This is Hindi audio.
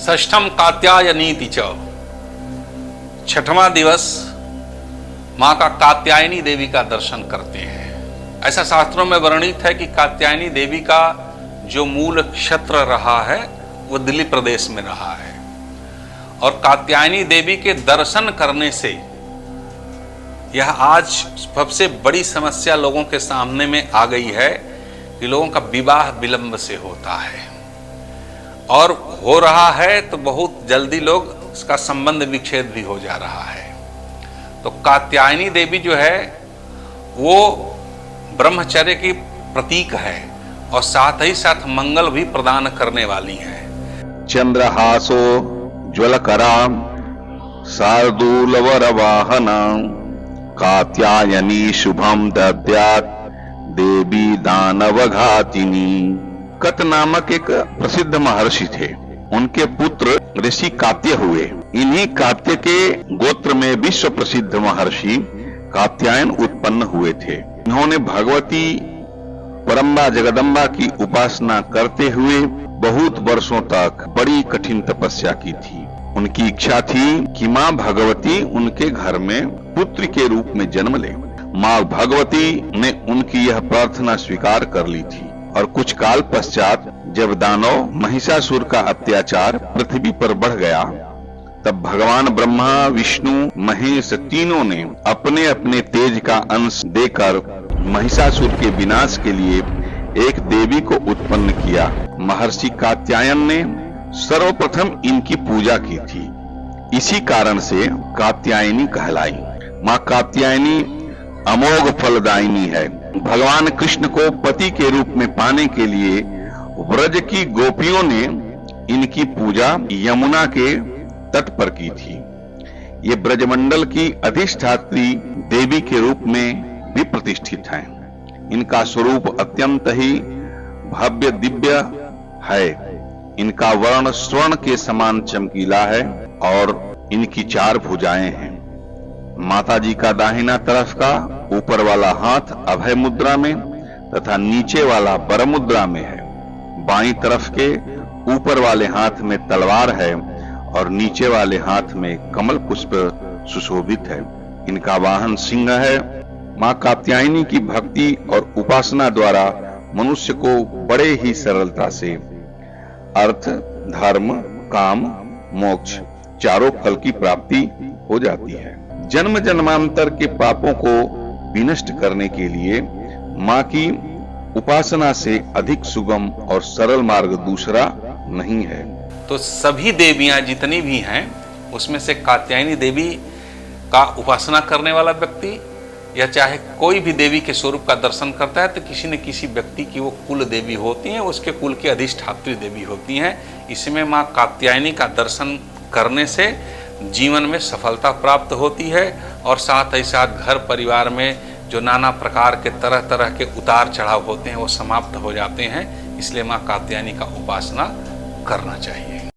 षष्ठम कात्यायनीति च, छठवां दिवस माँ का कात्यायनी देवी का दर्शन करते हैं। ऐसा शास्त्रों में वर्णित है कि कात्यायनी देवी का जो मूल क्षेत्र रहा है वो दिल्ली प्रदेश में रहा है, और कात्यायनी देवी के दर्शन करने से यह आज सबसे बड़ी समस्या लोगों के सामने में आ गई है कि लोगों का विवाह विलंब से होता है, और हो रहा है तो बहुत जल्दी लोग इसका संबंध विच्छेद भी हो जा रहा है। तो कात्यायनी देवी जो है वो ब्रह्मचर्य की प्रतीक है और साथ ही साथ मंगल भी प्रदान करने वाली है। चंद्रहासो ज्वलकरा शार्दूलवर वाहना कात्यायनी शुभम दद्यात् देवी दानवघातिनी। कत नामक एक प्रसिद्ध महर्षि थे, उनके पुत्र ऋषि कात्य हुए। इन्हीं कात्य के गोत्र में विश्व प्रसिद्ध महर्षि कात्यायन उत्पन्न हुए थे। इन्होंने भगवती परम्बा जगदम्बा की उपासना करते हुए बहुत वर्षों तक बड़ी कठिन तपस्या की थी। उनकी इच्छा थी कि माँ भगवती उनके घर में पुत्र के रूप में जन्म ले। माँ भगवती ने उनकी यह प्रार्थना स्वीकार कर ली थी, और कुछ काल पश्चात जब दानव महिषासुर का अत्याचार पृथ्वी पर बढ़ गया, तब भगवान ब्रह्मा, विष्णु, महेश तीनों ने अपने अपने तेज का अंश देकर महिषासुर के विनाश के लिए एक देवी को उत्पन्न किया। महर्षि कात्यायन ने सर्वप्रथम इनकी पूजा की थी, इसी कारण से कात्यायनी कहलाई। माँ कात्यायनी अमोघ फलदायिनी है। भगवान कृष्ण को पति के रूप में पाने के लिए व्रज की गोपियों ने इनकी पूजा यमुना के तट पर की थी। ये ब्रजमंडल की अधिष्ठात्री देवी के रूप में भी प्रतिष्ठित हैं। इनका स्वरूप अत्यंत ही भव्य दिव्य है। इनका वर्ण स्वर्ण के समान चमकीला है और इनकी 4 भुजाएं हैं। माता जी का दाहिना तरफ का ऊपर वाला हाथ अभय मुद्रा में तथा नीचे वाला वर मुद्रा में है। बाईं तरफ के ऊपर वाले हाथ में तलवार है और नीचे वाले हाथ में कमल पुष्प सुशोभित है। इनका वाहन सिंह है। माँ कात्यायनी की भक्ति और उपासना द्वारा मनुष्य को बड़े ही सरलता से अर्थ, धर्म, काम, मोक्ष चारों फल की प्राप्ति हो जाती है। जन्म जन्मांतर के पापों को विनष्ट करने के लिए माँ की उपासना से अधिक सुगम और सरल मार्ग दूसरा नहीं है। तो सभी देवियां जितनी भी हैं उसमें से कात्यायनी देवी का उपासना करने वाला व्यक्ति या चाहे कोई भी देवी के स्वरूप का दर्शन करता है तो किसी न किसी व्यक्ति की वो कुल देवी होती हैं, उसके कुल की अधिष्ठात्री देवी होती हैं। इसमें माँ कात्यायनी का दर्शन करने से जीवन में सफलता प्राप्त होती है और साथ ही साथ घर परिवार में जो नाना प्रकार के तरह तरह के उतार चढ़ाव होते हैं वो समाप्त हो जाते हैं। इसलिए माँ कात्यायनी का उपासना करना चाहिए।